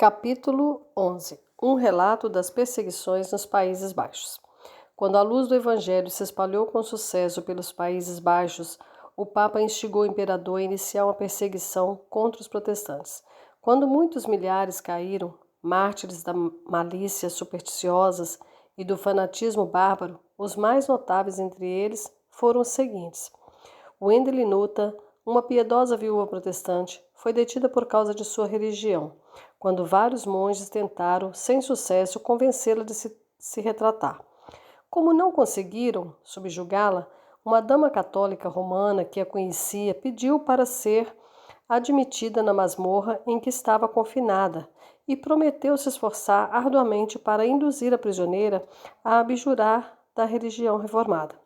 Capítulo 11. Um relato das perseguições nos Países Baixos. Quando a luz do Evangelho se espalhou com sucesso pelos Países Baixos, o Papa instigou o imperador a iniciar uma perseguição contra os protestantes. Quando muitos milhares caíram, mártires da malícia supersticiosas e do fanatismo bárbaro, os mais notáveis entre eles foram os seguintes. Wendelin Nutta, uma piedosa viúva protestante, foi detida por causa de sua religião, quando vários monges tentaram, sem sucesso, convencê-la de se retratar. Como não conseguiram subjugá-la, uma dama católica romana que a conhecia pediu para ser admitida na masmorra em que estava confinada e prometeu se esforçar arduamente para induzir a prisioneira a abjurar da religião reformada.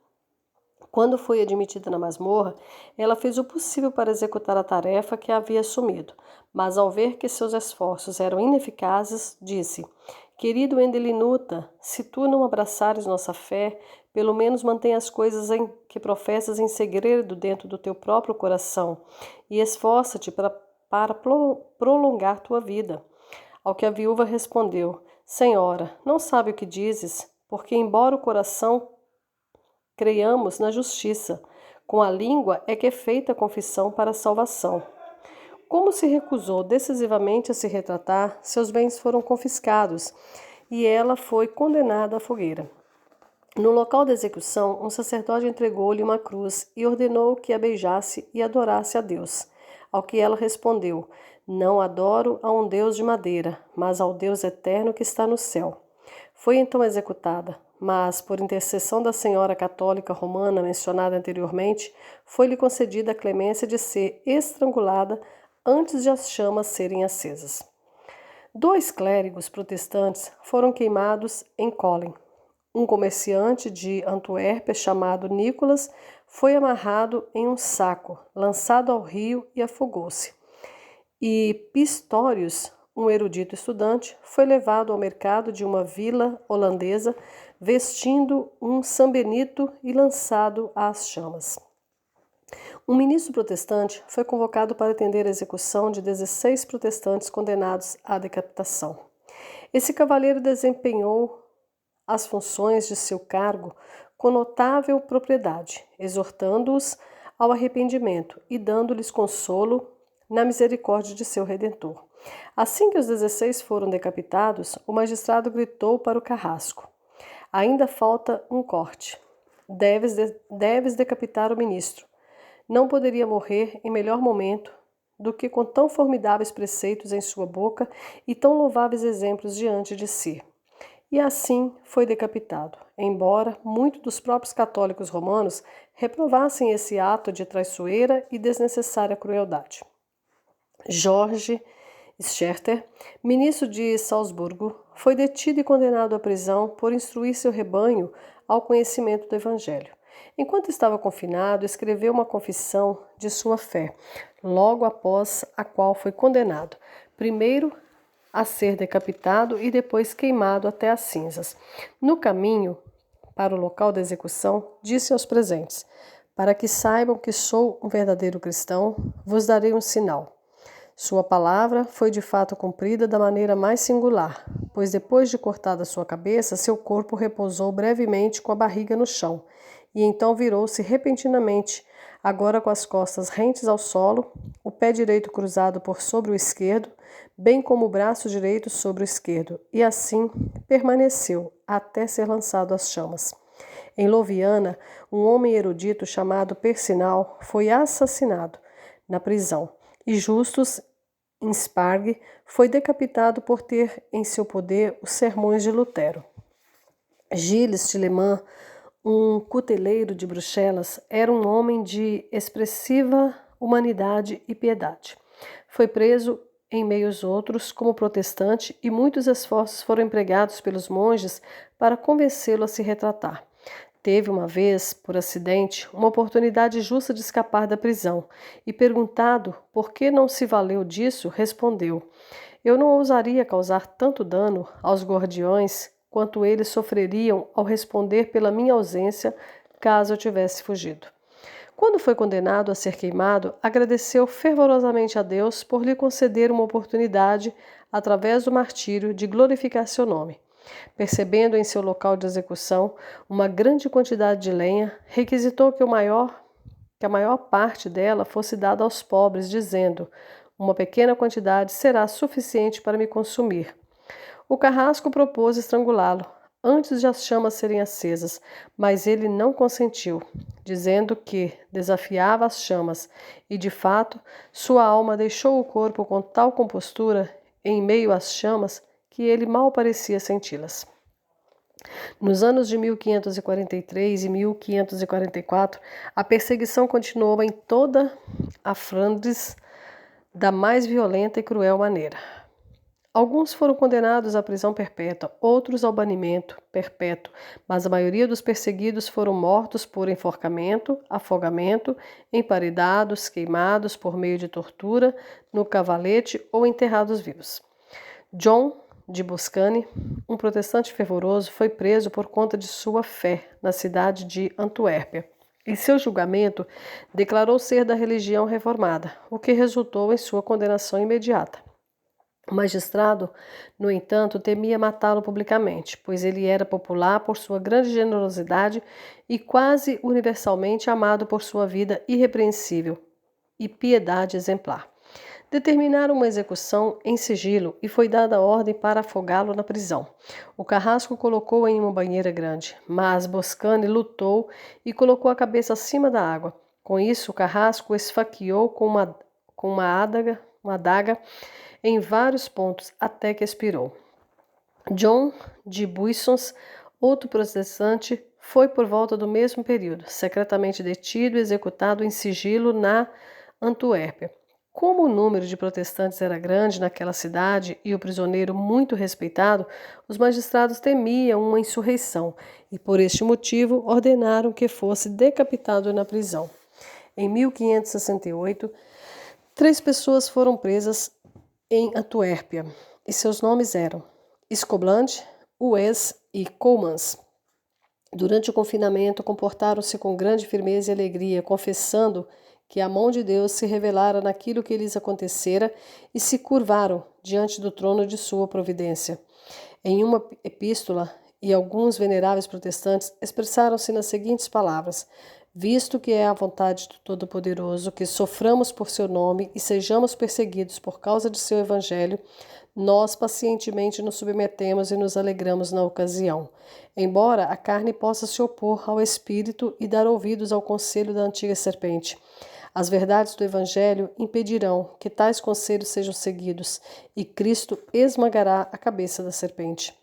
Quando foi admitida na masmorra, ela fez o possível para executar a tarefa que havia assumido, mas ao ver que seus esforços eram ineficazes, disse: Querido Wendelin Nutta, se tu não abraçares nossa fé, pelo menos mantém as coisas que professas em segredo dentro do teu próprio coração e esforça-te para prolongar tua vida. Ao que a viúva respondeu: Senhora, não sabe o que dizes, porque embora o coração creiamos na justiça, com a língua é que é feita a confissão para a salvação. Como se recusou decisivamente a se retratar, seus bens foram confiscados e ela foi condenada à fogueira. No local da execução, um sacerdote entregou-lhe uma cruz e ordenou que a beijasse e adorasse a Deus. Ao que ela respondeu: Não adoro a um Deus de madeira, mas ao Deus eterno que está no céu. Foi então executada, mas, por intercessão da senhora católica romana mencionada anteriormente, foi-lhe concedida a clemência de ser estrangulada antes de as chamas serem acesas. 2 clérigos protestantes foram queimados em Colin. Um comerciante de Antuérpia chamado Nicolas foi amarrado em um saco, lançado ao rio e afogou-se. E Pistorius, um erudito estudante, foi levado ao mercado de uma vila holandesa, vestindo um sambenito e lançado às chamas. Um ministro protestante foi convocado para atender a execução de 16 protestantes condenados à decapitação. Esse cavalheiro desempenhou as funções de seu cargo com notável propriedade, exortando-os ao arrependimento e dando-lhes consolo na misericórdia de seu Redentor. Assim que os 16 foram decapitados, o magistrado gritou para o carrasco: Ainda falta um corte. Deves decapitar o ministro. Não poderia morrer em melhor momento do que com tão formidáveis preceitos em sua boca e tão louváveis exemplos diante de si. E assim foi decapitado, embora muitos dos próprios católicos romanos reprovassem esse ato de traiçoeira e desnecessária crueldade. Jorge Scherter, ministro de Salzburgo, foi detido e condenado à prisão por instruir seu rebanho ao conhecimento do Evangelho. Enquanto estava confinado, escreveu uma confissão de sua fé, logo após a qual foi condenado, primeiro a ser decapitado e depois queimado até as cinzas. No caminho para o local da execução, disse aos presentes: Para que saibam que sou um verdadeiro cristão, vos darei um sinal. Sua palavra foi de fato cumprida da maneira mais singular, pois depois de cortada sua cabeça, seu corpo repousou brevemente com a barriga no chão, e então virou-se repentinamente, agora com as costas rentes ao solo, o pé direito cruzado por sobre o esquerdo, bem como o braço direito sobre o esquerdo, e assim permaneceu até ser lançado às chamas. Em Loviana, um homem erudito chamado Persinal foi assassinado na prisão, e Justus Insparge foi decapitado por ter em seu poder os sermões de Lutero. Gilles Tillemans, um cuteleiro de Bruxelas, era um homem de expressiva humanidade e piedade. Foi preso em meio aos outros como protestante e muitos esforços foram empregados pelos monges para convencê-lo a se retratar. Teve uma vez, por acidente, uma oportunidade justa de escapar da prisão e, perguntado por que não se valeu disso, respondeu: Eu não ousaria causar tanto dano aos guardiões quanto eles sofreriam ao responder pela minha ausência caso eu tivesse fugido. Quando foi condenado a ser queimado, agradeceu fervorosamente a Deus por lhe conceder uma oportunidade através do martírio, de glorificar seu nome. Percebendo em seu local de execução uma grande quantidade de lenha, requisitou que a maior parte dela fosse dada aos pobres, dizendo: uma pequena quantidade será suficiente para me consumir. O carrasco propôs estrangulá-lo, antes de as chamas serem acesas, mas ele não consentiu, dizendo que desafiava as chamas, e de fato sua alma deixou o corpo com tal compostura, em meio às chamas, que ele mal parecia senti-las. Nos anos de 1543 e 1544, a perseguição continuou em toda a Flandres da mais violenta e cruel maneira. Alguns foram condenados à prisão perpétua, outros ao banimento perpétuo, mas a maioria dos perseguidos foram mortos por enforcamento, afogamento, emparedados, queimados por meio de tortura, no cavalete ou enterrados vivos. John de Boscane, um protestante fervoroso, foi preso por conta de sua fé na cidade de Antuérpia. Em seu julgamento, declarou ser da religião reformada, o que resultou em sua condenação imediata. O magistrado, no entanto, temia matá-lo publicamente, pois ele era popular por sua grande generosidade e quase universalmente amado por sua vida irrepreensível e piedade exemplar. Determinaram uma execução em sigilo e foi dada a ordem para afogá-lo na prisão. O carrasco colocou-o em uma banheira grande, mas Boscane lutou e colocou a cabeça acima da água. Com isso, o carrasco o esfaqueou com uma adaga em vários pontos até que expirou. John de Buissons, outro protestante, foi por volta do mesmo período, secretamente detido e executado em sigilo na Antuérpia. Como o número de protestantes era grande naquela cidade e o prisioneiro muito respeitado, os magistrados temiam uma insurreição e, por este motivo, ordenaram que fosse decapitado na prisão. Em 1568, 3 pessoas foram presas em Antuérpia e seus nomes eram Escobland, Ues e Coumans. Durante o confinamento, comportaram-se com grande firmeza e alegria, confessando que a mão de Deus se revelara naquilo que lhes acontecera e se curvaram diante do trono de sua providência. Em uma epístola, e alguns veneráveis protestantes expressaram-se nas seguintes palavras: visto que é a vontade do Todo-Poderoso que soframos por seu nome e sejamos perseguidos por causa de seu evangelho, nós pacientemente nos submetemos e nos alegramos na ocasião. Embora a carne possa se opor ao espírito e dar ouvidos ao conselho da antiga serpente, as verdades do Evangelho impedirão que tais conselhos sejam seguidos, e Cristo esmagará a cabeça da serpente.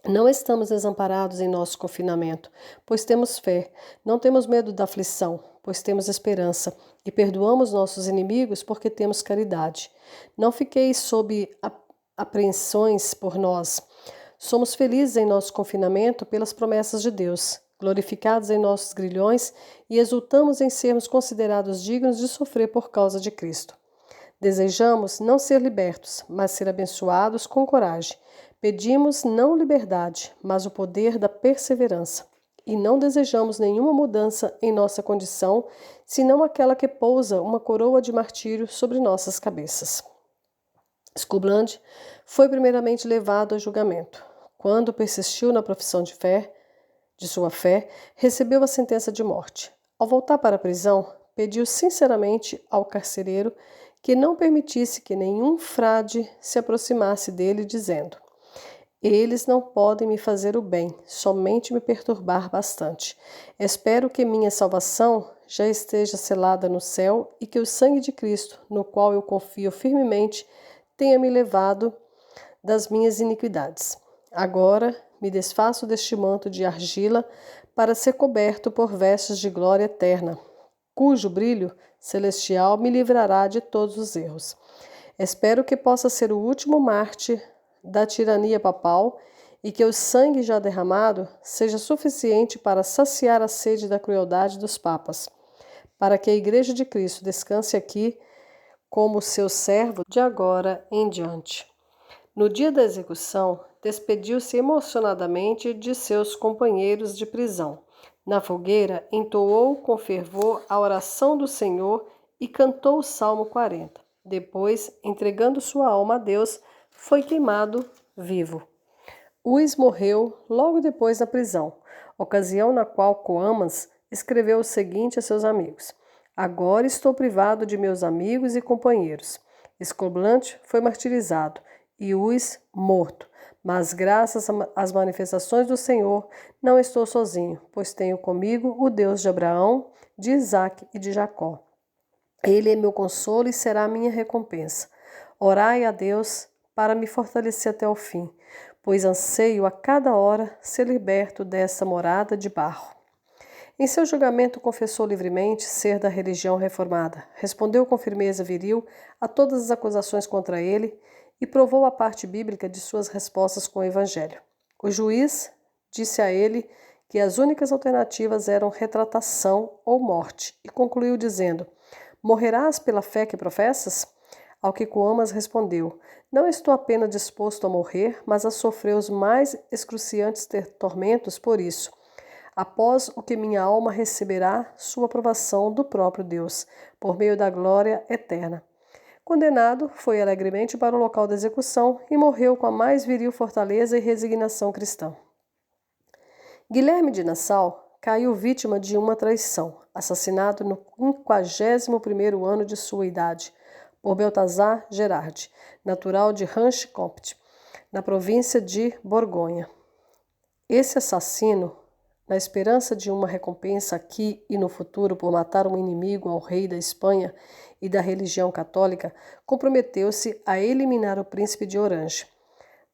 Não estamos desamparados em nosso confinamento, pois temos fé. Não temos medo da aflição, pois temos esperança. E perdoamos nossos inimigos, porque temos caridade. Não fiqueis sob apreensões por nós. Somos felizes em nosso confinamento pelas promessas de Deus, glorificados em nossos grilhões e exultamos em sermos considerados dignos de sofrer por causa de Cristo. Desejamos não ser libertos, mas ser abençoados com coragem. Pedimos não liberdade, mas o poder da perseverança. E não desejamos nenhuma mudança em nossa condição, senão aquela que pousa uma coroa de martírio sobre nossas cabeças. Escobland foi primeiramente levado a julgamento. Quando persistiu na profissão de sua fé, recebeu a sentença de morte. Ao voltar para a prisão, pediu sinceramente ao carcereiro que não permitisse que nenhum frade se aproximasse dele, dizendo: eles não podem me fazer o bem, somente me perturbar bastante. Espero que minha salvação já esteja selada no céu e que o sangue de Cristo, no qual eu confio firmemente, tenha me levado das minhas iniquidades. Agora me desfaço deste manto de argila para ser coberto por vestes de glória eterna, cujo brilho celestial me livrará de todos os erros. Espero que possa ser o último mártir da tirania papal e que o sangue já derramado seja suficiente para saciar a sede da crueldade dos papas, para que a Igreja de Cristo descanse aqui como seu servo de agora em diante. No dia da execução, despediu-se emocionadamente de seus companheiros de prisão. Na fogueira, entoou com fervor a oração do Senhor e cantou o Salmo 40. Depois, entregando sua alma a Deus, foi queimado vivo. Uis morreu logo depois na prisão, ocasião na qual Coamas escreveu o seguinte a seus amigos: Agora estou privado de meus amigos e companheiros. Escoblante foi martirizado e Uis morto, mas graças às manifestações do Senhor não estou sozinho, pois tenho comigo o Deus de Abraão, de Isaque e de Jacó. Ele é meu consolo e será a minha recompensa. Orai a Deus para me fortalecer até o fim, pois anseio a cada hora ser liberto desta morada de barro. Em seu julgamento confessou livremente ser da religião reformada, respondeu com firmeza viril a todas as acusações contra ele e provou a parte bíblica de suas respostas com o evangelho. O juiz disse a ele que as únicas alternativas eram retratação ou morte e concluiu dizendo: Morrerás pela fé que professas? Ao que Coamas respondeu: Não estou apenas disposto a morrer, mas a sofrer os mais excruciantes tormentos por isso, após o que minha alma receberá sua aprovação do próprio Deus, por meio da glória eterna. Condenado, foi alegremente para o local da execução e morreu com a mais viril fortaleza e resignação cristã. Guilherme de Nassau caiu vítima de uma traição, assassinado no 51º ano de sua idade, por Balthazar Gerard, natural de Ranche-Comte, na província de Borgonha. Esse assassino, na esperança de uma recompensa aqui e no futuro por matar um inimigo ao rei da Espanha e da religião católica, comprometeu-se a eliminar o príncipe de Orange.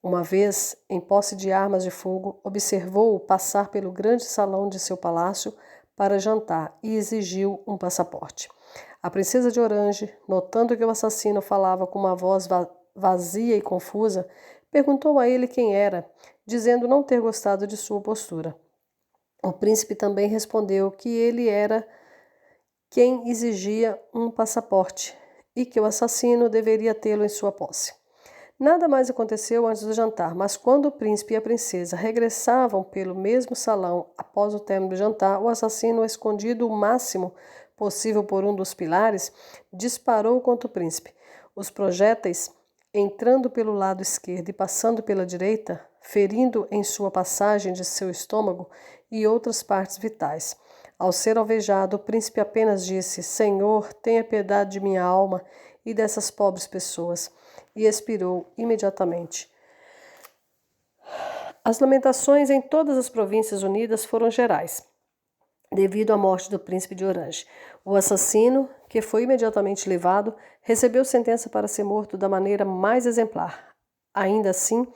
Uma vez, em posse de armas de fogo, observou-o passar pelo grande salão de seu palácio para jantar e exigiu um passaporte. A princesa de Orange, notando que o assassino falava com uma voz vazia e confusa, perguntou a ele quem era, dizendo não ter gostado de sua postura. O príncipe também respondeu que ele era quem exigia um passaporte e que o assassino deveria tê-lo em sua posse. Nada mais aconteceu antes do jantar, mas quando o príncipe e a princesa regressavam pelo mesmo salão após o término do jantar, o assassino, escondido o máximo possível por um dos pilares, disparou contra o príncipe. Os projéteis, entrando pelo lado esquerdo e passando pela direita, ferindo em sua passagem de seu estômago e outras partes vitais. Ao ser alvejado, o príncipe apenas disse: Senhor, tenha piedade de minha alma e dessas pobres pessoas, e expirou imediatamente. As lamentações em todas as províncias unidas foram gerais, devido à morte do príncipe de Orange. O assassino, que foi imediatamente levado, recebeu sentença para ser morto da maneira mais exemplar. Ainda assim,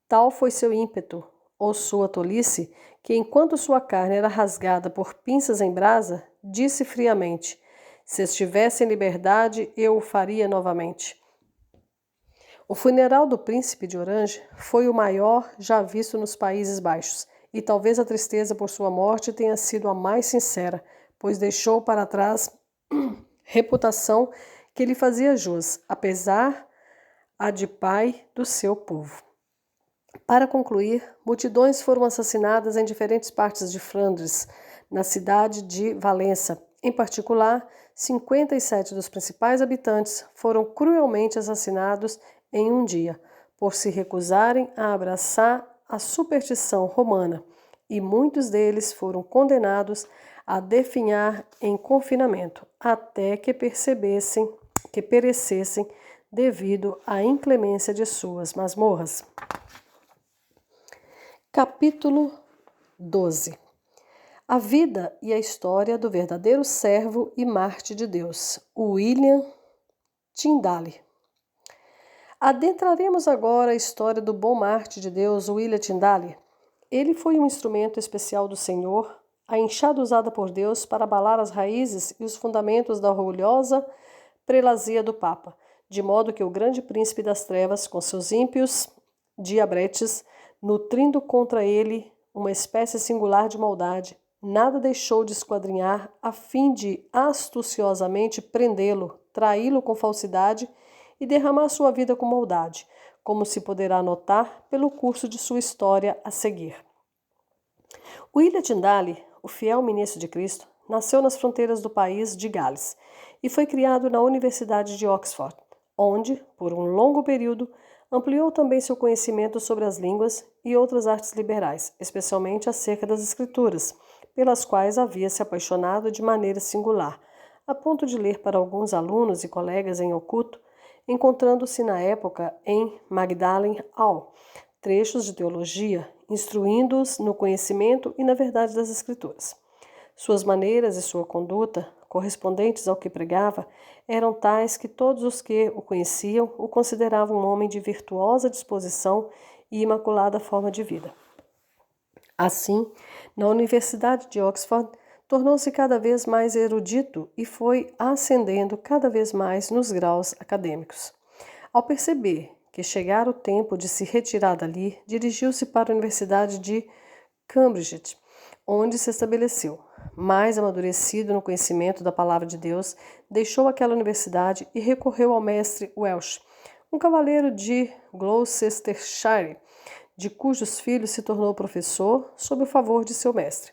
tal foi seu ímpeto, ou sua tolice, que enquanto sua carne era rasgada por pinças em brasa, disse friamente: Se estivesse em liberdade, eu o faria novamente. O funeral do príncipe de Orange foi o maior já visto nos Países Baixos, e talvez a tristeza por sua morte tenha sido a mais sincera, pois deixou para trás reputação que lhe fazia jus, apesar a de pai do seu povo. Para concluir, multidões foram assassinadas em diferentes partes de Flandres, na cidade de Valença. Em particular, 57 dos principais habitantes foram cruelmente assassinados em um dia, por se recusarem a abraçar a superstição romana, e muitos deles foram condenados a definhar em confinamento, até que perecessem devido à inclemência de suas masmorras. Capítulo 12. A vida e a história do verdadeiro servo e mártir de Deus, William Tyndale. Adentraremos agora a história do bom mártir de Deus, William Tyndale. Ele foi um instrumento especial do Senhor, a enxada usada por Deus para abalar as raízes e os fundamentos da orgulhosa prelazia do Papa, de modo que o grande príncipe das trevas, com seus ímpios diabretes, nutrindo contra ele uma espécie singular de maldade, nada deixou de esquadrinhar a fim de astuciosamente prendê-lo, traí-lo com falsidade e derramar sua vida com maldade, como se poderá notar pelo curso de sua história a seguir. William Tyndale, o fiel ministro de Cristo, nasceu nas fronteiras do país de Gales e foi criado na Universidade de Oxford, onde, por um longo período, Ampliou também seu conhecimento sobre as línguas e outras artes liberais, especialmente acerca das escrituras, pelas quais havia se apaixonado de maneira singular, a ponto de ler para alguns alunos e colegas em oculto, encontrando-se na época em Magdalen Hall, trechos de teologia, instruindo-os no conhecimento e na verdade das escrituras. Suas maneiras e sua conduta, correspondentes ao que pregava, eram tais que todos os que o conheciam o consideravam um homem de virtuosa disposição e imaculada forma de vida. Assim, na Universidade de Oxford, tornou-se cada vez mais erudito e foi ascendendo cada vez mais nos graus acadêmicos. Ao perceber que chegara o tempo de se retirar dali, dirigiu-se para a Universidade de Cambridge, onde se estabeleceu. Mais amadurecido no conhecimento da palavra de Deus, deixou aquela universidade e recorreu ao mestre Welsh, um cavaleiro de Gloucestershire, de cujos filhos se tornou professor sob o favor de seu mestre.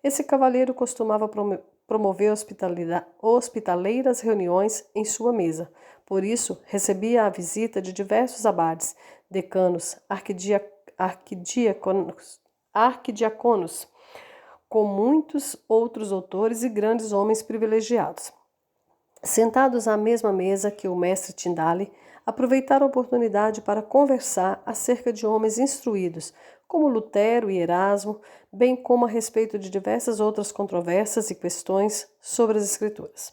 Esse cavaleiro costumava promover hospitaleiras reuniões em sua mesa. Por isso, recebia a visita de diversos abades, decanos, arquidiaconos, com muitos outros autores e grandes homens privilegiados. Sentados à mesma mesa que o mestre Tyndale, aproveitaram a oportunidade para conversar acerca de homens instruídos, como Lutero e Erasmo, bem como a respeito de diversas outras controvérsias e questões sobre as Escrituras.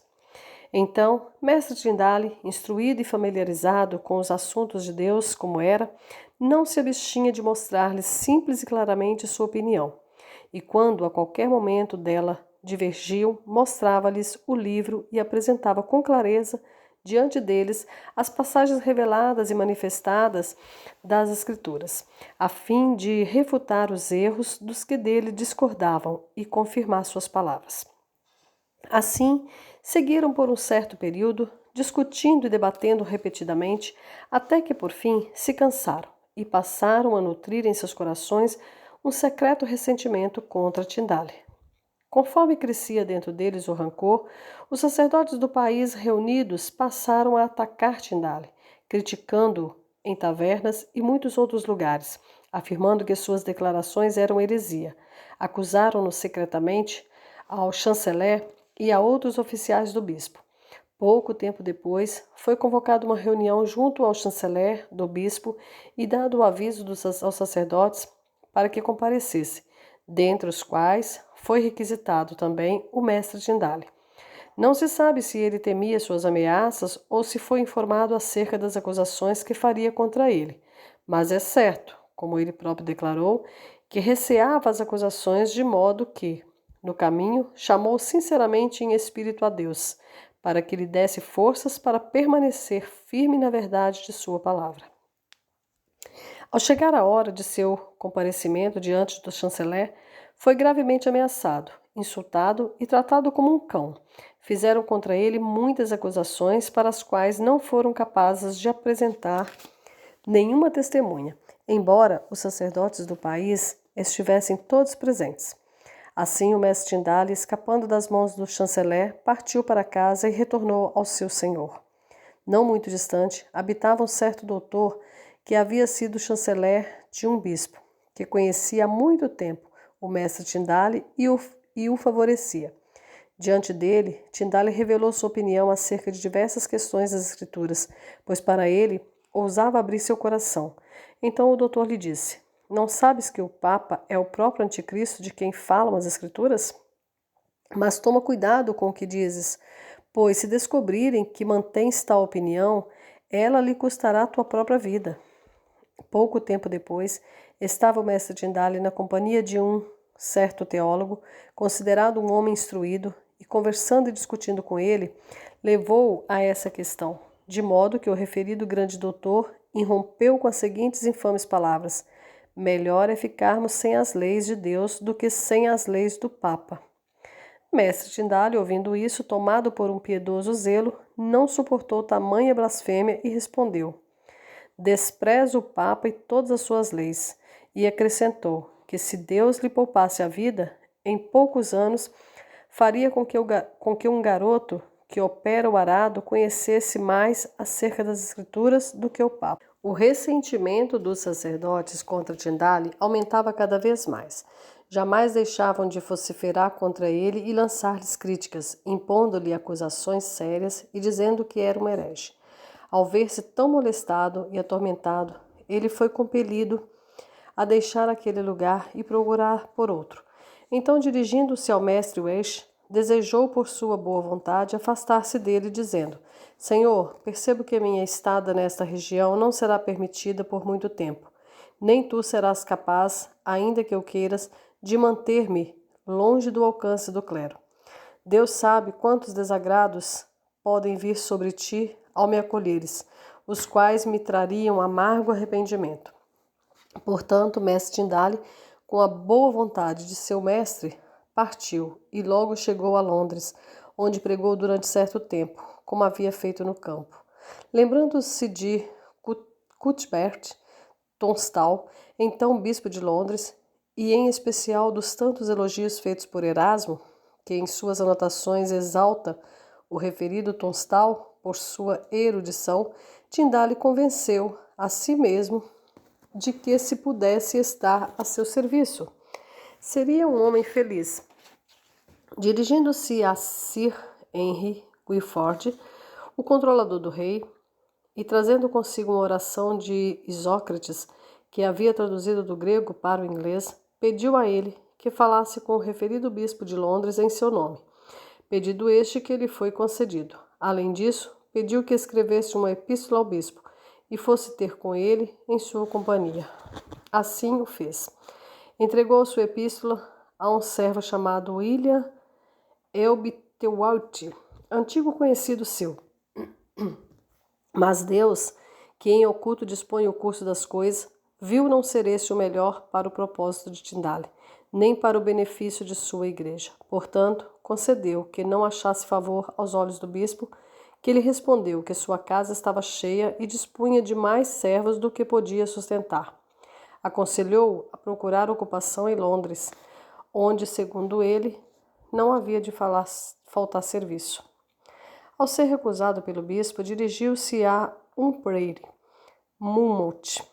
Então, mestre Tyndale, instruído e familiarizado com os assuntos de Deus como era, não se abstinha de mostrar-lhes simples e claramente sua opinião, e quando a qualquer momento dela divergiam, mostrava-lhes o livro e apresentava com clareza diante deles as passagens reveladas e manifestadas das Escrituras, a fim de refutar os erros dos que dele discordavam e confirmar suas palavras. Assim, seguiram por um certo período, discutindo e debatendo repetidamente, até que por fim se cansaram e passaram a nutrir em seus corações um secreto ressentimento contra Tyndale. Conforme crescia dentro deles o rancor, os sacerdotes do país reunidos passaram a atacar Tyndale, criticando-o em tavernas e muitos outros lugares, afirmando que suas declarações eram heresia. Acusaram-no secretamente ao chanceler e a outros oficiais do bispo. Pouco tempo depois, foi convocada uma reunião junto ao chanceler, do bispo, e dado o aviso aos sacerdotes para que comparecesse, dentre os quais foi requisitado também o mestre Tyndale. Não se sabe se ele temia suas ameaças ou se foi informado acerca das acusações que faria contra ele, mas é certo, como ele próprio declarou, que receava as acusações de modo que, no caminho, chamou sinceramente em espírito a Deus, para que lhe desse forças para permanecer firme na verdade de sua palavra. Ao chegar a hora de seu comparecimento diante do chanceler, foi gravemente ameaçado, insultado e tratado como um cão. Fizeram contra ele muitas acusações para as quais não foram capazes de apresentar nenhuma testemunha, embora os sacerdotes do país estivessem todos presentes. Assim, o mestre Tyndale, escapando das mãos do chanceler, partiu para casa e retornou ao seu senhor. Não muito distante, habitava um certo doutor que havia sido chanceler de um bispo, que conhecia há muito tempo o mestre Tyndale e o favorecia. Diante dele, Tyndale revelou sua opinião acerca de diversas questões das Escrituras, pois para ele ousava abrir seu coração. Então o doutor lhe disse: "Não sabes que o Papa é o próprio anticristo de quem falam as Escrituras? Mas toma cuidado com o que dizes, pois se descobrirem que mantens tal opinião, ela lhe custará a tua própria vida." Pouco tempo depois, estava o mestre Tyndale na companhia de um certo teólogo, considerado um homem instruído, e conversando e discutindo com ele, levou-o a essa questão, de modo que o referido grande doutor irrompeu com as seguintes infames palavras: "Melhor é ficarmos sem as leis de Deus do que sem as leis do Papa." Mestre Tyndale, ouvindo isso, tomado por um piedoso zelo, não suportou tamanha blasfêmia e respondeu: "Desprezo o Papa e todas as suas leis." E acrescentou que se Deus lhe poupasse a vida, em poucos anos faria com que um garoto que opera o arado conhecesse mais acerca das Escrituras do que o Papa. O ressentimento dos sacerdotes contra Tindale aumentava cada vez mais. Jamais deixavam de vociferar contra ele e lançar-lhes críticas, impondo-lhe acusações sérias e dizendo que era um herege. Ao ver-se tão molestado e atormentado, ele foi compelido a deixar aquele lugar e procurar por outro. Então, dirigindo-se ao mestre Weish, desejou por sua boa vontade afastar-se dele, dizendo: Senhor, percebo que minha estada nesta região não será permitida por muito tempo. Nem tu serás capaz, ainda que eu queiras, de manter-me longe do alcance do clero. Deus sabe quantos desagrados podem vir sobre ti ao me acolheres, os quais me trariam amargo arrependimento. Portanto, mestre Tindale, com a boa vontade de seu mestre, partiu e logo chegou a Londres, onde pregou durante certo tempo, como havia feito no campo. Lembrando-se de Cuthbert Tunstall, então bispo de Londres, e em especial dos tantos elogios feitos por Erasmo, que em suas anotações exalta o referido Tunstall por sua erudição, Tindale convenceu a si mesmo de que se pudesse estar a seu serviço. Seria um homem feliz. Dirigindo-se a Sir Henry Guilford, o controlador do rei, e trazendo consigo uma oração de Isócrates, que havia traduzido do grego para o inglês, pediu a ele que falasse com o referido bispo de Londres em seu nome. Pedido este que lhe foi concedido. Além disso, pediu que escrevesse uma epístola ao bispo e fosse ter com ele em sua companhia. Assim o fez. Entregou sua epístola a um servo chamado William Elbitewalt, antigo conhecido seu. Mas Deus, que em oculto dispõe o curso das coisas, viu não ser esse o melhor para o propósito de Tindale, nem para o benefício de sua igreja. Portanto, concedeu que não achasse favor aos olhos do bispo, que lhe respondeu que sua casa estava cheia e dispunha de mais servos do que podia sustentar. Aconselhou-o a procurar ocupação em Londres, onde, segundo ele, não havia de faltar serviço. Ao ser recusado pelo bispo, dirigiu-se a Humphrey Monmouth,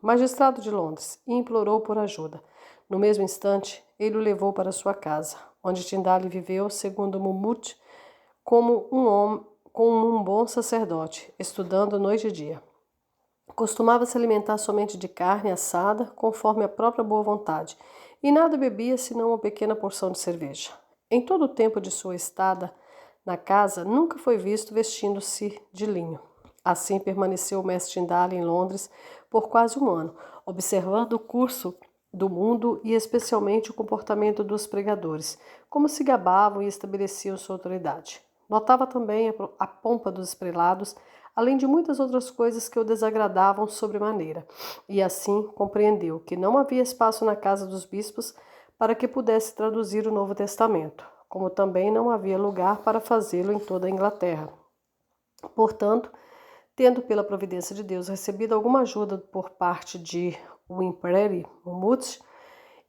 magistrado de Londres, e implorou por ajuda. No mesmo instante, ele o levou para sua casa, onde Tindale viveu, segundo Monmouth, como um bom sacerdote, estudando noite e dia. Costumava se alimentar somente de carne assada, conforme a própria boa vontade, e nada bebia senão uma pequena porção de cerveja. Em todo o tempo de sua estada na casa, nunca foi visto vestindo-se de linho. Assim permaneceu o mestre Tindale em Londres por quase um ano, observando o curso do mundo e especialmente o comportamento dos pregadores, como se gabavam e estabeleciam sua autoridade. Notava também a pompa dos prelados, além de muitas outras coisas que o desagradavam sobremaneira, e assim compreendeu que não havia espaço na casa dos bispos para que pudesse traduzir o Novo Testamento, como também não havia lugar para fazê-lo em toda a Inglaterra. Portanto, tendo pela providência de Deus recebido alguma ajuda por parte de Humphrey Monmouth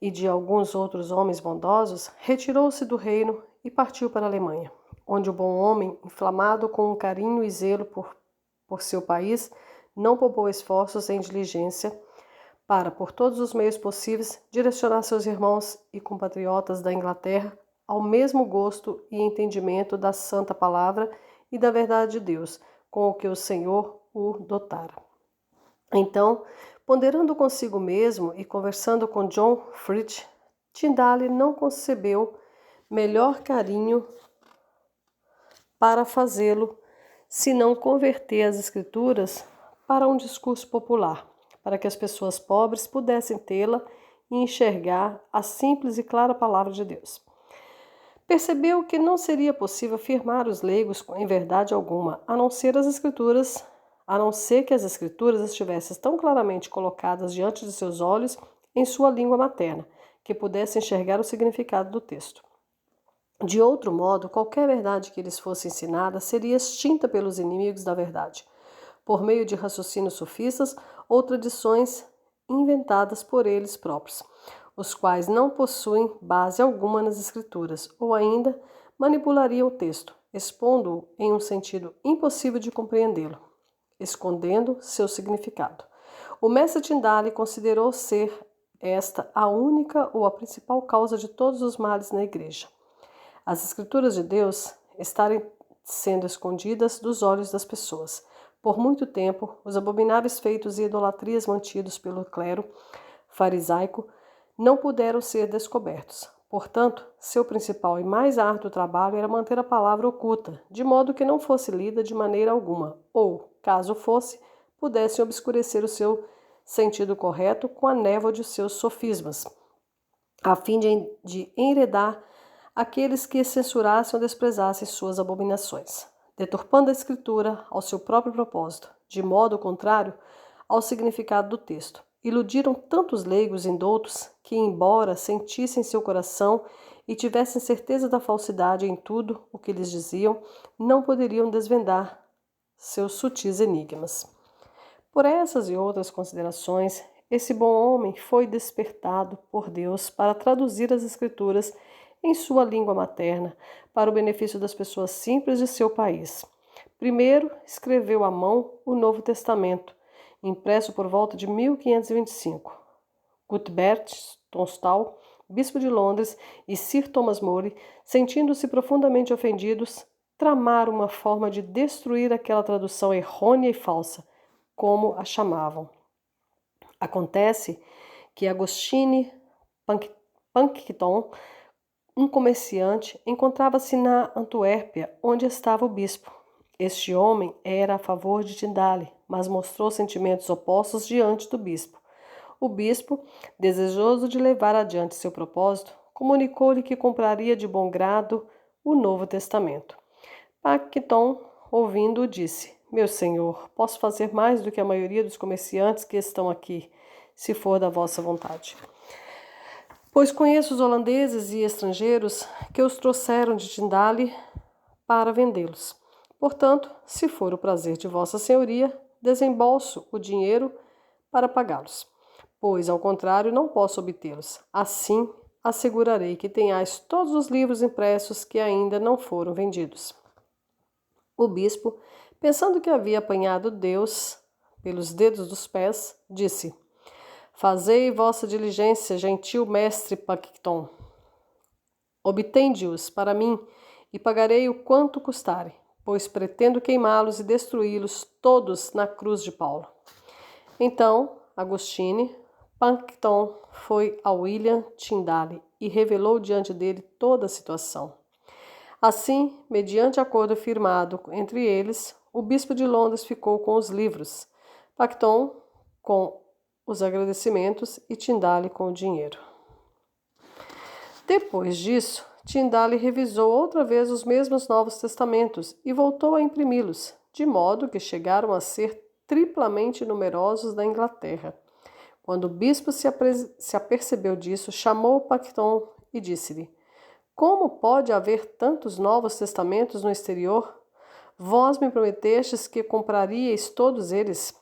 e de alguns outros homens bondosos, retirou-se do reino e partiu para a Alemanha, onde o bom homem, inflamado com um carinho e zelo por seu país, não poupou esforços em diligência para, por todos os meios possíveis, direcionar seus irmãos e compatriotas da Inglaterra ao mesmo gosto e entendimento da santa palavra e da verdade de Deus, com o que o Senhor o dotara. Então, ponderando consigo mesmo e conversando com John Fritsch, Tindale não concebeu melhor carinho para fazê-lo, se não converter as Escrituras para um discurso popular, para que as pessoas pobres pudessem tê-la e enxergar a simples e clara palavra de Deus. Percebeu que não seria possível firmar os leigos em verdade alguma, a não ser que as Escrituras estivessem tão claramente colocadas diante de seus olhos em sua língua materna, que pudessem enxergar o significado do texto. De outro modo, qualquer verdade que lhes fosse ensinada seria extinta pelos inimigos da verdade, por meio de raciocínios sofistas ou tradições inventadas por eles próprios, os quais não possuem base alguma nas Escrituras, ou ainda manipulariam o texto, expondo-o em um sentido impossível de compreendê-lo. escondendo seu significado. O mestre Tyndale considerou ser esta a única ou a principal causa de todos os males na Igreja. As Escrituras de Deus estarem sendo escondidas dos olhos das pessoas. Por muito tempo, os abomináveis feitos e idolatrias mantidos pelo clero farisaico não puderam ser descobertos. Portanto, seu principal e mais árduo trabalho era manter a palavra oculta, de modo que não fosse lida de maneira alguma, ou, caso fosse, pudessem obscurecer o seu sentido correto com a névoa de seus sofismas, a fim de enredar aqueles que censurassem ou desprezassem suas abominações, deturpando a Escritura ao seu próprio propósito, de modo contrário ao significado do texto. Iludiram tantos leigos indoutos que, embora sentissem seu coração e tivessem certeza da falsidade em tudo o que lhes diziam, não poderiam desvendar seus sutis enigmas. Por essas e outras considerações, esse bom homem foi despertado por Deus para traduzir as Escrituras em sua língua materna, para o benefício das pessoas simples de seu país. Primeiro, escreveu à mão o Novo Testamento, impresso por volta de 1525. Cuthbert Tunstall, bispo de Londres, e Sir Thomas More, sentindo-se profundamente ofendidos, tramaram uma forma de destruir aquela tradução errônea e falsa, como a chamavam. Acontece que Agostini Panckton, um comerciante, encontrava-se na Antuérpia, onde estava o bispo. Este homem era a favor de Tyndale, mas mostrou sentimentos opostos diante do bispo. O bispo, desejoso de levar adiante seu propósito, comunicou-lhe que compraria de bom grado o Novo Testamento. Panckton, ouvindo-o, disse: Meu senhor, posso fazer mais do que a maioria dos comerciantes que estão aqui, se for da vossa vontade. Pois conheço os holandeses e estrangeiros que os trouxeram de Tyndale para vendê-los. Portanto, se for o prazer de vossa senhoria, desembolso o dinheiro para pagá-los, pois, ao contrário, não posso obtê-los. Assim, assegurarei que tenhais todos os livros impressos que ainda não foram vendidos. O bispo, pensando que havia apanhado Deus pelos dedos dos pés, disse: Fazei vossa diligência, gentil mestre Panckton. Obtende-os para mim e pagarei o quanto custarem, pois pretendo queimá-los e destruí-los todos na cruz de Paulo. Então, Agostini Panckton foi a William Tyndale e revelou diante dele toda a situação. Assim, mediante acordo firmado entre eles, o bispo de Londres ficou com os livros, Panckton com os agradecimentos e Tyndale com o dinheiro. Depois disso, Tyndale revisou outra vez os mesmos Novos Testamentos e voltou a imprimi-los, de modo que chegaram a ser triplamente numerosos na Inglaterra. Quando o bispo se apercebeu disso, chamou Panckton e disse-lhe: Como pode haver tantos Novos Testamentos no exterior? Vós me prometestes que compraríeis todos eles.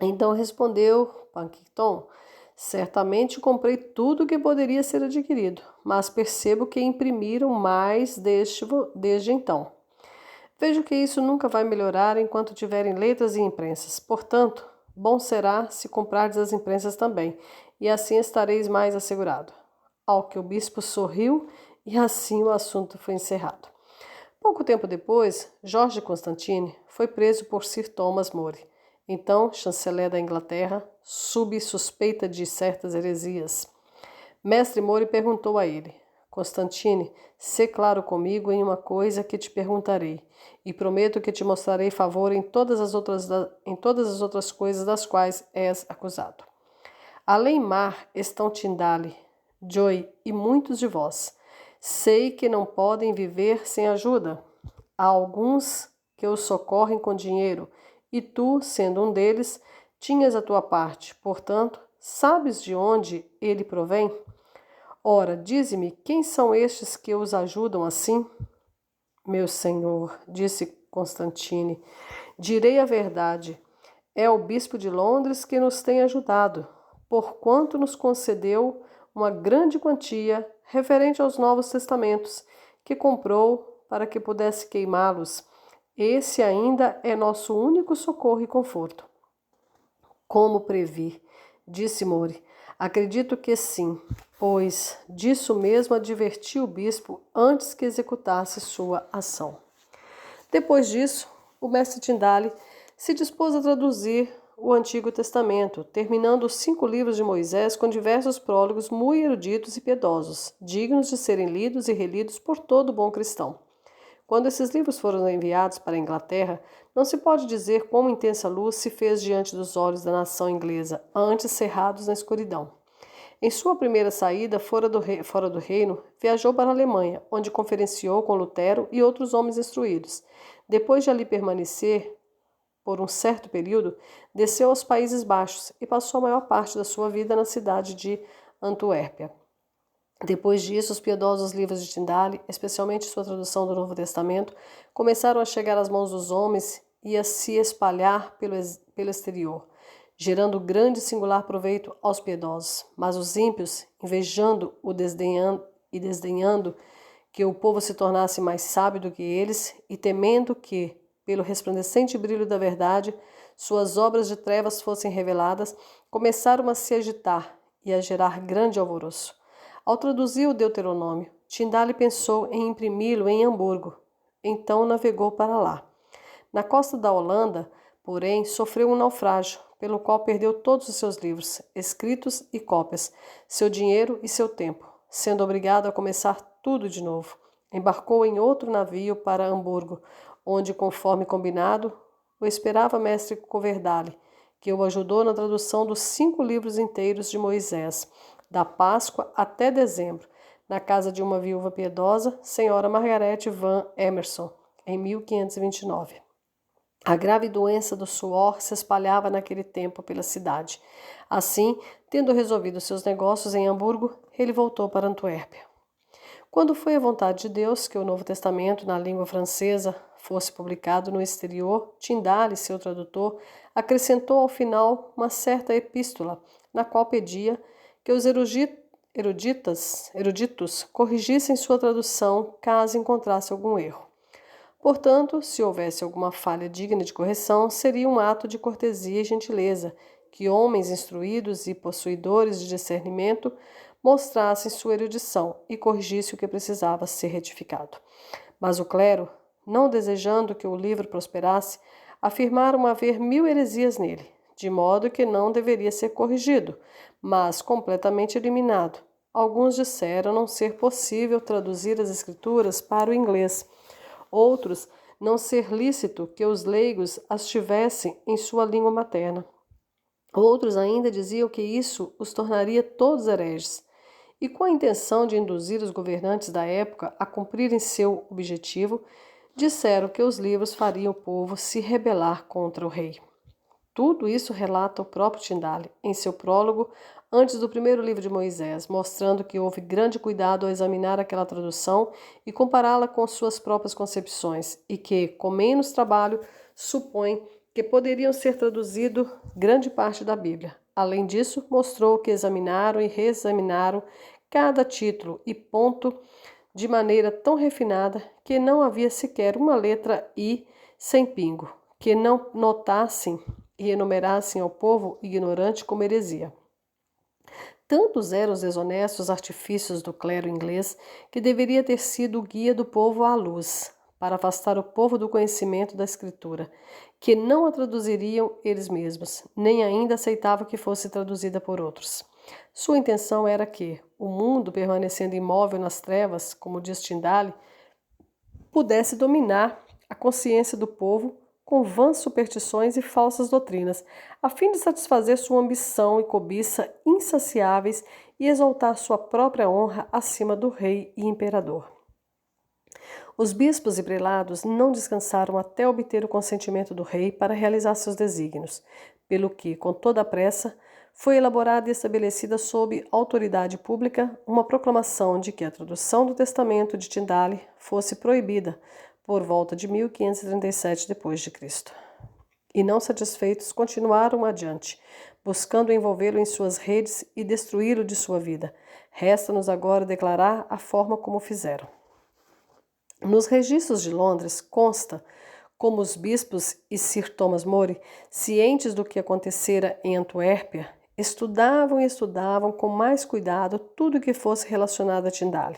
Então respondeu Panckton: Certamente comprei tudo que poderia ser adquirido, mas percebo que imprimiram mais desde então. Vejo que isso nunca vai melhorar enquanto tiverem letras e imprensas. Portanto, bom será se comprardes as imprensas também, e assim estareis mais assegurado. Ao que o bispo sorriu, e assim o assunto foi encerrado. Pouco tempo depois, Jorge Constantine foi preso por Sir Thomas More, então chanceler da Inglaterra, sob suspeita de certas heresias. Mestre More perguntou a ele: Constantine, sê claro comigo em uma coisa que te perguntarei, e prometo que te mostrarei favor em todas as outras coisas das quais és acusado. Além mar estão Tyndale, Joy e muitos de vós. Sei que não podem viver sem ajuda. Há alguns que os socorrem com dinheiro, e tu, sendo um deles, tinhas a tua parte. Portanto, sabes de onde ele provém? Ora, dize-me, quem são estes que os ajudam assim? Meu senhor, disse Constantine, direi a verdade. É o bispo de Londres que nos tem ajudado, porquanto nos concedeu uma grande quantia referente aos Novos Testamentos, que comprou para que pudesse queimá-los Esse ainda é nosso único socorro e conforto. Como previr? Disse Mori. Acredito que sim, pois disso mesmo adverti o bispo antes que executasse sua ação. Depois disso, o mestre Tyndale se dispôs a traduzir o Antigo Testamento, terminando os 5 livros de Moisés com diversos prólogos muito eruditos e piedosos, dignos de serem lidos e relidos por todo bom cristão. Quando esses livros foram enviados para a Inglaterra, não se pode dizer quão intensa luz se fez diante dos olhos da nação inglesa, antes cerrados na escuridão. Em sua primeira saída fora do reino, viajou para a Alemanha, onde conferenciou com Lutero e outros homens instruídos. Depois de ali permanecer por um certo período, desceu aos Países Baixos e passou a maior parte da sua vida na cidade de Antuérpia. Depois disso, os piedosos livros de Tyndale, especialmente sua tradução do Novo Testamento, começaram a chegar às mãos dos homens e a se espalhar pelo exterior, gerando grande e singular proveito aos piedosos. Mas os ímpios, invejando e desdenhando que o povo se tornasse mais sábio do que eles, e temendo que, pelo resplandecente brilho da verdade, suas obras de trevas fossem reveladas, começaram a se agitar e a gerar grande alvoroço. Ao traduzir o Deuteronômio, Tyndale pensou em imprimi-lo em Hamburgo. Então navegou para lá. Na costa da Holanda, porém, sofreu um naufrágio, pelo qual perdeu todos os seus livros, escritos e cópias, seu dinheiro e seu tempo, sendo obrigado a começar tudo de novo. Embarcou em outro navio para Hamburgo, onde, conforme combinado, o esperava mestre Coverdale, que o ajudou na tradução dos 5 livros inteiros de Moisés, da Páscoa até dezembro, na casa de uma viúva piedosa, senhora Margaret Van Emerson, em 1529. A grave doença do suor se espalhava naquele tempo pela cidade. Assim, tendo resolvido seus negócios em Hamburgo, ele voltou para Antuérpia. Quando foi a vontade de Deus que o Novo Testamento, na língua francesa, fosse publicado no exterior, Tyndale, seu tradutor, acrescentou ao final uma certa epístola, na qual pedia que os eruditos corrigissem sua tradução caso encontrasse algum erro. Portanto, se houvesse alguma falha digna de correção, seria um ato de cortesia e gentileza que homens instruídos e possuidores de discernimento mostrassem sua erudição e corrigissem o que precisava ser retificado. Mas o clero, não desejando que o livro prosperasse, afirmaram haver 1000 heresias nele, de modo que não deveria ser corrigido, mas completamente eliminado. Alguns disseram não ser possível traduzir as escrituras para o inglês. Outros, não ser lícito que os leigos as tivessem em sua língua materna. Outros ainda diziam que isso os tornaria todos hereges. E com a intenção de induzir os governantes da época a cumprirem seu objetivo, disseram que os livros fariam o povo se rebelar contra o rei. Tudo isso relata o próprio Tyndale em seu prólogo antes do primeiro livro de Moisés, mostrando que houve grande cuidado ao examinar aquela tradução e compará-la com suas próprias concepções, e que, com menos trabalho, supõe que poderiam ser traduzido grande parte da Bíblia. Além disso, mostrou que examinaram e reexaminaram cada título e ponto de maneira tão refinada que não havia sequer uma letra I sem pingo, que não notassem e enumerassem ao povo ignorante como heresia. Tantos eram os desonestos artifícios do clero inglês que deveria ter sido o guia do povo à luz, para afastar o povo do conhecimento da Escritura, que não a traduziriam eles mesmos, nem ainda aceitavam que fosse traduzida por outros. Sua intenção era que, o mundo permanecendo imóvel nas trevas, como diz Tyndale, pudesse dominar a consciência do povo com vãs superstições e falsas doutrinas, a fim de satisfazer sua ambição e cobiça insaciáveis e exaltar sua própria honra acima do rei e imperador. Os bispos e prelados não descansaram até obter o consentimento do rei para realizar seus desígnios, pelo que, com toda a pressa, foi elaborada e estabelecida sob autoridade pública uma proclamação de que a tradução do Testamento de Tyndale fosse proibida por volta de 1537 d.C. E não satisfeitos, continuaram adiante, buscando envolvê-lo em suas redes e destruí-lo de sua vida. Resta-nos agora declarar a forma como fizeram. Nos registros de Londres consta como os bispos e Sir Thomas More, cientes do que acontecera em Antuérpia, estudavam e estudavam com mais cuidado tudo que fosse relacionado a Tindale,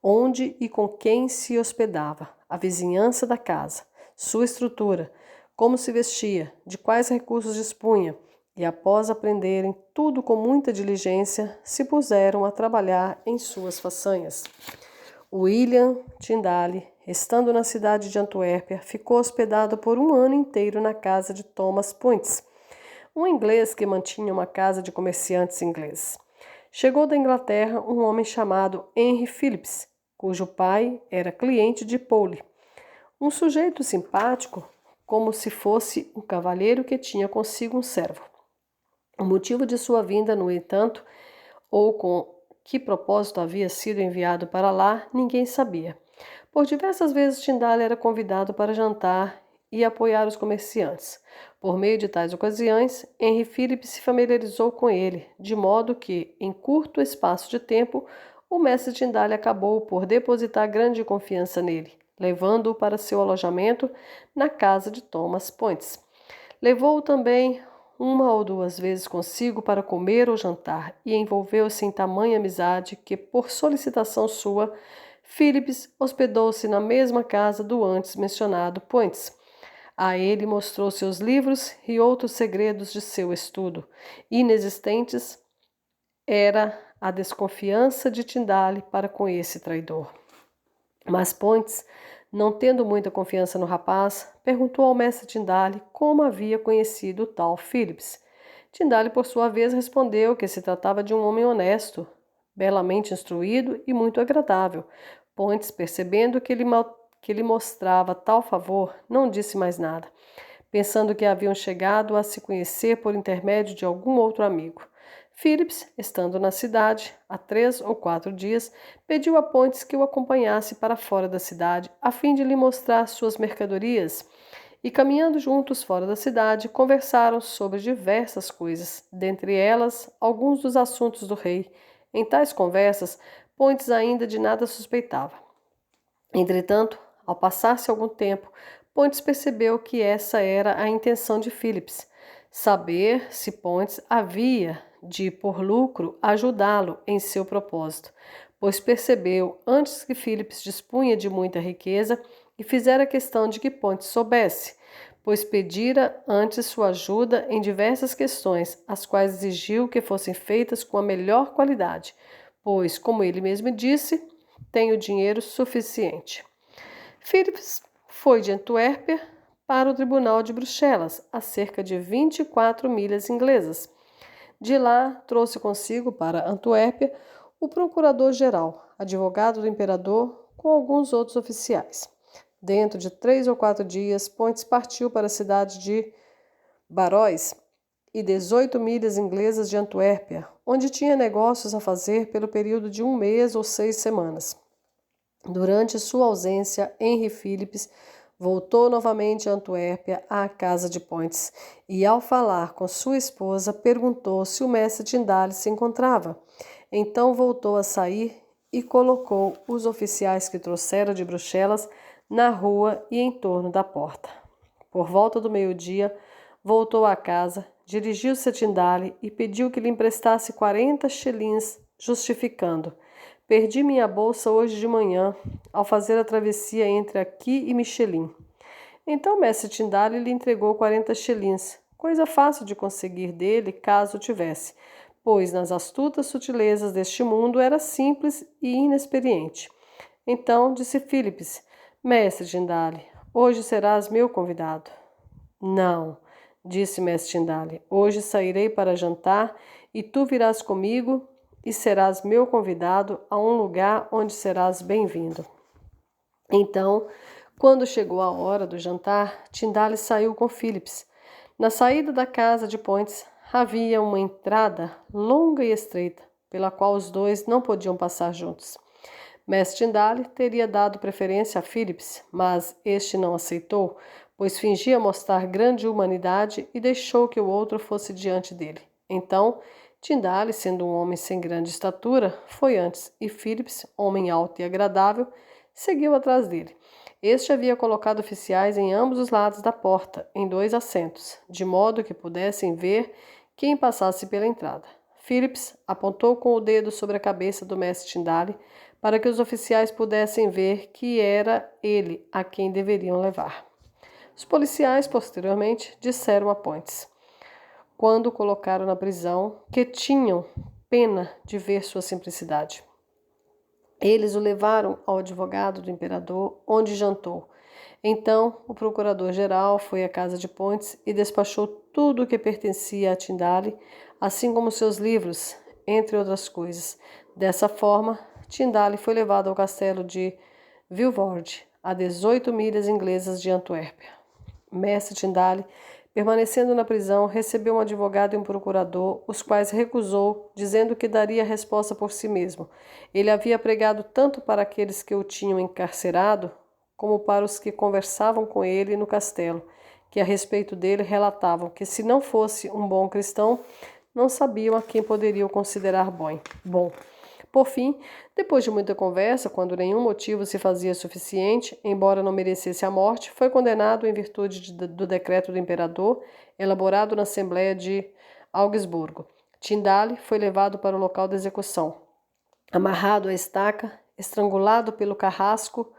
onde e com quem se hospedava, a vizinhança da casa, sua estrutura, como se vestia, de quais recursos dispunha, e após aprenderem tudo com muita diligência, se puseram a trabalhar em suas façanhas. William Tindale, estando na cidade de Antuérpia, ficou hospedado por um ano inteiro na casa de Thomas Poyntz, um inglês que mantinha uma casa de comerciantes ingleses. Chegou da Inglaterra um homem chamado Henry Phillips, cujo pai era cliente de Pole, um sujeito simpático, como se fosse um cavalheiro que tinha consigo um servo. O motivo de sua vinda, no entanto, ou com que propósito havia sido enviado para lá, ninguém sabia. Por diversas vezes Tindale era convidado para jantar e apoiar os comerciantes. Por meio de tais ocasiões, Henry Phillips se familiarizou com ele, de modo que, em curto espaço de tempo, o mestre Tindale acabou por depositar grande confiança nele, levando-o para seu alojamento na casa de Thomas Poyntz. Levou-o também uma ou duas vezes consigo para comer ou jantar, e envolveu-se em tamanha amizade que, por solicitação sua, Phillips hospedou-se na mesma casa do antes mencionado Poyntz. A ele mostrou seus livros e outros segredos de seu estudo. Inexistentes era a desconfiança de Tindale para com esse traidor. Mas Poyntz, não tendo muita confiança no rapaz, perguntou ao mestre Tindale como havia conhecido o tal Phillips. Tindale, por sua vez, respondeu que se tratava de um homem honesto, belamente instruído e muito agradável. Poyntz, percebendo que lhe mostrava tal favor, não disse mais nada, pensando que haviam chegado a se conhecer por intermédio de algum outro amigo. Phillips, estando na cidade há 3 ou 4 dias, pediu a Poyntz que o acompanhasse para fora da cidade, a fim de lhe mostrar suas mercadorias, e caminhando juntos fora da cidade, conversaram sobre diversas coisas, dentre elas alguns dos assuntos do rei. Em tais conversas, Poyntz ainda de nada suspeitava. Entretanto, ao passar-se algum tempo, Poyntz percebeu que essa era a intenção de Phillips, saber se Poyntz havia de, por lucro, ajudá-lo em seu propósito, pois percebeu antes que Phillips dispunha de muita riqueza e fizera questão de que Poyntz soubesse, pois pedira antes sua ajuda em diversas questões, as quais exigiu que fossem feitas com a melhor qualidade, pois, como ele mesmo disse, tenho dinheiro suficiente. Phillips foi de Antuérpia para o Tribunal de Bruxelas, a cerca de 24 milhas inglesas. De lá, trouxe consigo para Antuérpia o procurador-geral, advogado do imperador, com alguns outros oficiais. Dentro de 3 ou 4 dias, Poyntz partiu para a cidade de Baróis e 18 milhas inglesas de Antuérpia, onde tinha negócios a fazer pelo período de 1 mês ou 6 semanas. Durante sua ausência, Henry Phillips voltou novamente a Antuérpia, à casa de Poyntz, e ao falar com sua esposa, perguntou se o mestre Tindale se encontrava. Então voltou a sair e colocou os oficiais que trouxera de Bruxelas na rua e em torno da porta. Por volta do meio-dia, voltou à casa, dirigiu-se a Tindale e pediu que lhe emprestasse 40 shillings, justificando: perdi minha bolsa hoje de manhã, ao fazer a travessia entre aqui e Michelin. Então o mestre Tindale lhe entregou 40 shillings, coisa fácil de conseguir dele caso tivesse, pois nas astutas sutilezas deste mundo era simples e inexperiente. Então disse Phillips: mestre Tindale, hoje serás meu convidado. Não, disse mestre Tindale, hoje sairei para jantar e tu virás comigo e serás meu convidado a um lugar onde serás bem-vindo. Então, quando chegou a hora do jantar, Tindale saiu com Phillips. Na saída da casa de Poyntz havia uma entrada longa e estreita, pela qual os dois não podiam passar juntos. Mestre Tindale teria dado preferência a Phillips, mas este não aceitou, pois fingia mostrar grande humanidade e deixou que o outro fosse diante dele. Então, Tindale, sendo um homem sem grande estatura, foi antes, e Phillips, homem alto e agradável, seguiu atrás dele. Este havia colocado oficiais em ambos os lados da porta, em 2 assentos, de modo que pudessem ver quem passasse pela entrada. Phillips apontou com o dedo sobre a cabeça do mestre Tyndale para que os oficiais pudessem ver que era ele a quem deveriam levar. Os policiais, posteriormente, disseram a Pontes, quando o colocaram na prisão, que tinham pena de ver sua simplicidade. Eles o levaram ao advogado do imperador, onde jantou. Então, o procurador-geral foi à casa de Pontes e despachou tudo o que pertencia a Tyndale, assim como seus livros, entre outras coisas. Dessa forma, Tyndale foi levado ao castelo de Vilvoorde, a 18 milhas inglesas de Antuérpia. Mestre Tyndale, permanecendo na prisão, recebeu um advogado e um procurador, os quais recusou, dizendo que daria a resposta por si mesmo. Ele havia pregado tanto para aqueles que o tinham encarcerado, como para os que conversavam com ele no castelo, que a respeito dele relatavam que, se não fosse um bom cristão, não sabiam a quem poderiam considerar bom. Por fim, depois de muita conversa, quando nenhum motivo se fazia suficiente, embora não merecesse a morte, foi condenado em virtude do decreto do imperador, elaborado na Assembleia de Augsburgo. Tyndale foi levado para o local da execução, amarrado à estaca, estrangulado pelo carrasco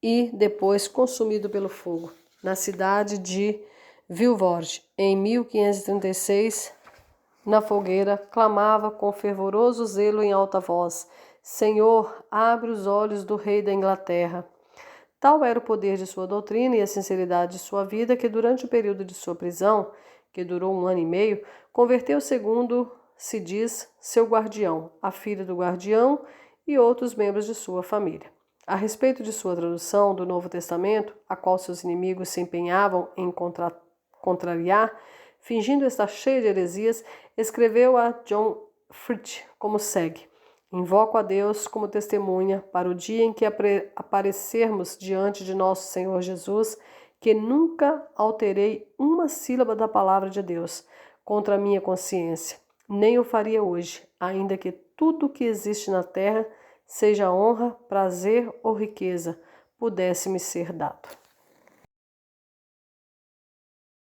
e depois consumido pelo fogo, na cidade de Vilvoorde, em 1536. Na fogueira, clamava com fervoroso zelo em alta voz: Senhor, abre os olhos do rei da Inglaterra. Tal era o poder de sua doutrina e a sinceridade de sua vida que, durante o período de sua prisão, que durou 1 ano e meio, converteu, segundo se diz, seu guardião, a filha do guardião e outros membros de sua família. A respeito de sua tradução do Novo Testamento, a qual seus inimigos se empenhavam em contrariar, fingindo estar cheia de heresias, escreveu a John Fritsch como segue: Invoco a Deus como testemunha para o dia em que aparecermos diante de nosso Senhor Jesus, que nunca alterei uma sílaba da palavra de Deus contra a minha consciência. Nem o faria hoje, ainda que tudo o que existe na terra, seja honra, prazer ou riqueza, pudesse me ser dado.